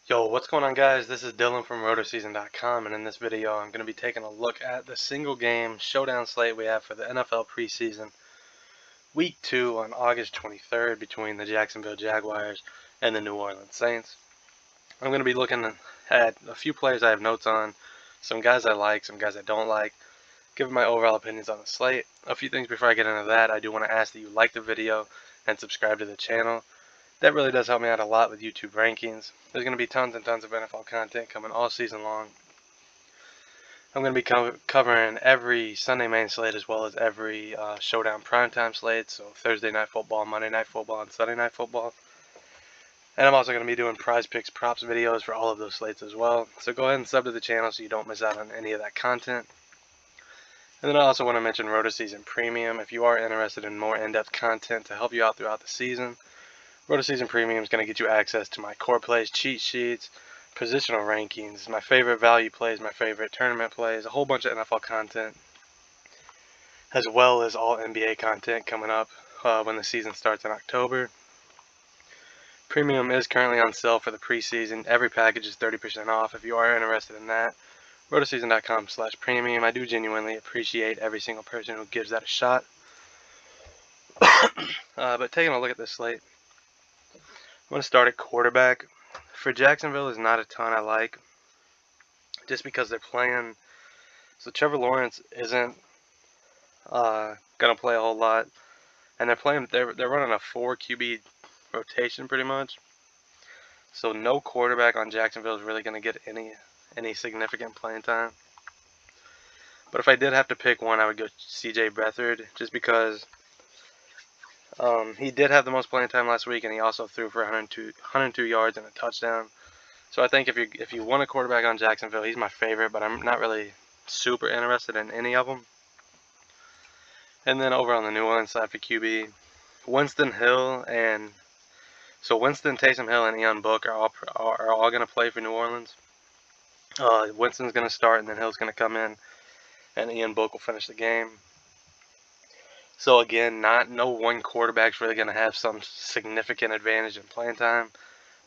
Yo, what's going on, guys? This is Dylan from ROTOSZN.com, and in this video I'm going to be taking a look at the single game showdown slate we have for the NFL preseason week 2 on August 23rd between the Jacksonville Jaguars and the New Orleans Saints. I'm going to be looking at a few players I have notes on, some guys I like, some guys I don't like, giving my overall opinions on the slate. A few things before I get into that, I do want to ask that you like the video and subscribe to the channel. That really does help me out a lot with YouTube rankings. There's going to be tons and tons of NFL content coming all season long. I'm going to be covering every Sunday main slate as well as every Showdown primetime slate, so Thursday night football, Monday night football, and Sunday night football. And I'm also going to be doing prize picks props videos for all of those slates as well. So go ahead and sub to the channel so you don't miss out on any of that content. And then I also want to mention ROTOSZN Premium. If you are interested in more in-depth content to help you out throughout the season, ROTOSZN Premium is going to get you access to my core plays, cheat sheets, positional rankings, my favorite value plays, my favorite tournament plays, a whole bunch of NFL content, as well as all NBA content coming up when the season starts in October. Premium is currently on sale for the preseason. Every package is 30% off if you are interested in that. ROTOSZN.com/premium. I do genuinely appreciate every single person who gives that a shot. But taking a look at this slate, I'm going to start at quarterback. For Jacksonville, there's not a ton I like, just because they're playing. So Trevor Lawrence isn't going to play a whole lot, and they're running a 4 QB rotation pretty much. So no quarterback on Jacksonville is really going to get any significant playing time. But if I did have to pick one, I would go C.J. Beathard, just because he did have the most playing time last week, and he also threw for 102 yards and a touchdown. So I think if you want a quarterback on Jacksonville, he's my favorite, but I'm not really super interested in any of them. And then over on the New Orleans side for QB, Winston, Taysom Hill, and Ian Book are all going to play for New Orleans. Winston's going to start, and then Hill's going to come in, and Ian Book will finish the game. So again, no one quarterback's really going to have some significant advantage in playing time.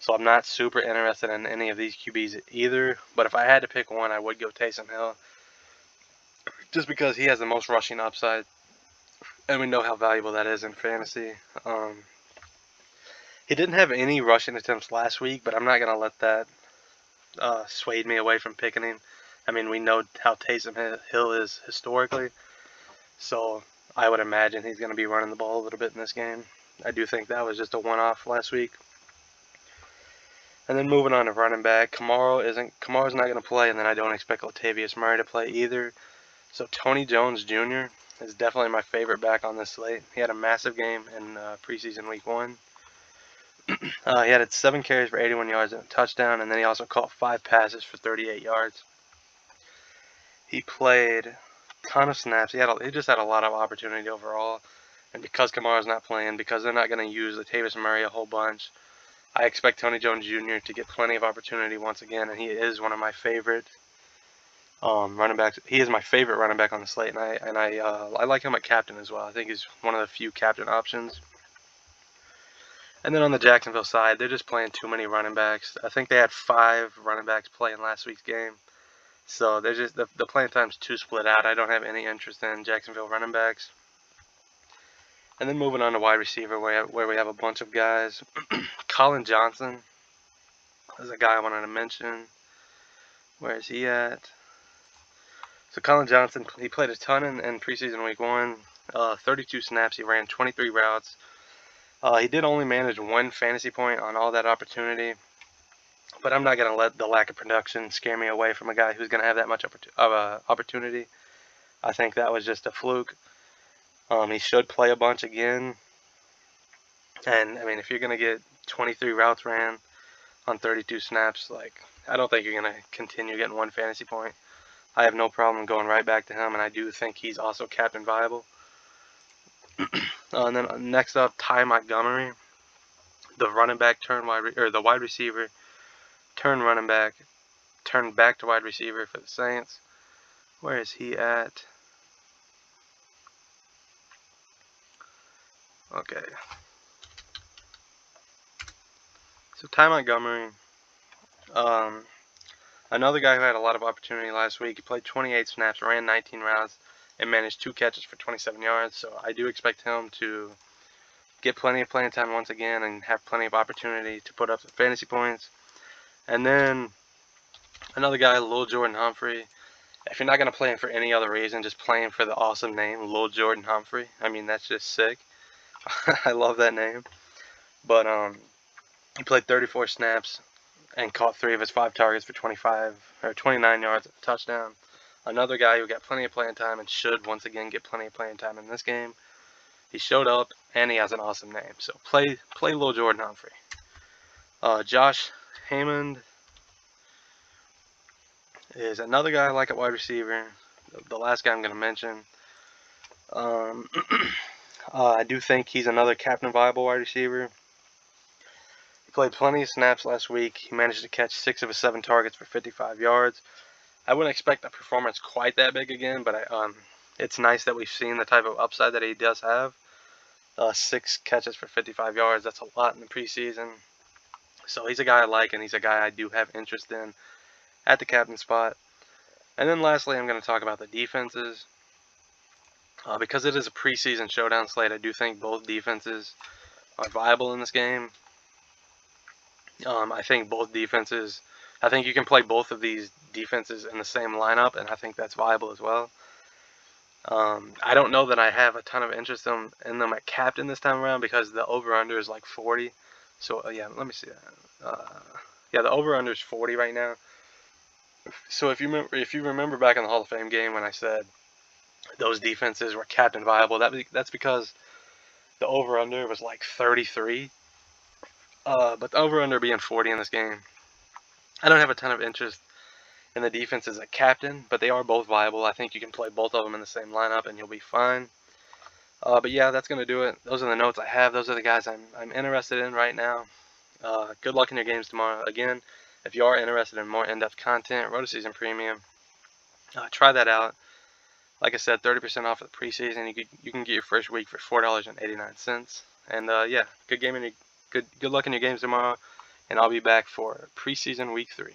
So I'm not super interested in any of these QBs either. But if I had to pick one, I would go Taysom Hill, just because he has the most rushing upside, and we know how valuable that is in fantasy. He didn't have any rushing attempts last week, but I'm not going to let that sway me away from picking him. I mean, we know how Taysom Hill is historically, so I would imagine he's going to be running the ball a little bit in this game. I do think that was just a one-off last week. And then moving on to running back, Kamara's not going to play, and then I don't expect Latavius Murray to play either. So Tony Jones Jr. is definitely my favorite back on this slate. He had a massive game in preseason week 1. He had 7 carries for 81 yards and a touchdown, and then he also caught 5 passes for 38 yards. He played a ton of snaps. He just had a lot of opportunity overall. And because Kamara's not playing, because they're not going to use Latavius Murray a whole bunch, I expect Tony Jones Jr. to get plenty of opportunity once again, and he is one of my favorite running backs. He is my favorite running back on the slate, and I like him at captain as well. I think he's one of the few captain options. And then on the Jacksonville side, they're just playing too many running backs. I think they had 5 running backs playing last week's game. So they're just the playing time's too split out. I don't have any interest in Jacksonville running backs. And then moving on to wide receiver, where we have a bunch of guys. Colin Johnson is a guy I wanted to mention. Where is he at? So Colin Johnson, he played a ton in preseason week 1. 32 snaps. He ran 23 routes. He did only manage 1 fantasy point on all that opportunity. But I'm not going to let the lack of production scare me away from a guy who's going to have that much opportunity. I think that was just a fluke. He should play a bunch again. And, I mean, if you're going to get 23 routes ran on 32 snaps, I don't think you're going to continue getting 1 fantasy point. I have no problem going right back to him, and I do think he's also captain viable. And then next up, Ty Montgomery, the the wide receiver, turned running back, turned back to wide receiver for the Saints. Where is he at? Okay. So Ty Montgomery, Another guy who had a lot of opportunity last week. He played 28 snaps, ran 19 routes, and managed 2 catches for 27 yards. So I do expect him to get plenty of playing time once again and have plenty of opportunity to put up some fantasy points. And then another guy, Lil Jordan Humphrey. If you're not going to play him for any other reason, just play him for the awesome name, Lil Jordan Humphrey. I mean, that's just sick. I love that name. But he played 34 snaps and caught 3 of his 5 targets for 29 yards, a touchdown. Another guy who got plenty of playing time and should once again get plenty of playing time in this game. He showed up and he has an awesome name. So play Lil Jordan Humphrey. Josh Hammond is another guy I like at wide receiver. The last guy I'm going to mention. I do think he's another captain viable wide receiver. He played plenty of snaps last week. He managed to catch 6 of his 7 targets for 55 yards. I wouldn't expect a performance quite that big again, but it's nice that we've seen the type of upside that he does have. 6 catches for 55 yards, that's a lot in the preseason. So he's a guy I like, and he's a guy I do have interest in at the captain spot. And then lastly, I'm going to talk about the defenses. Because it is a preseason showdown slate, I do think both defenses are viable in this game. I think you can play both of these defenses in the same lineup, and I think that's viable as well. I don't know that I have a ton of interest in them at captain this time around because the over-under is like 40. So, yeah, let me see that. Yeah, the over-under is 40 right now. So if you remember back in the Hall of Fame game when I said those defenses were captain viable, that's because the over-under was like 33. But the over-under being 40 in this game, I don't have a ton of interest in the defenses at captain, but they are both viable. I think you can play both of them in the same lineup and you'll be fine. But yeah, that's going to do it. Those are the notes I have. Those are the guys I'm interested in right now. Good luck in your games tomorrow. Again, if you are interested in more in-depth content, ROTOSZN Premium, try that out. Like I said, 30% off of the preseason. You can get your first week for $4.89. And yeah, good luck in your games tomorrow. And I'll be back for preseason week 3.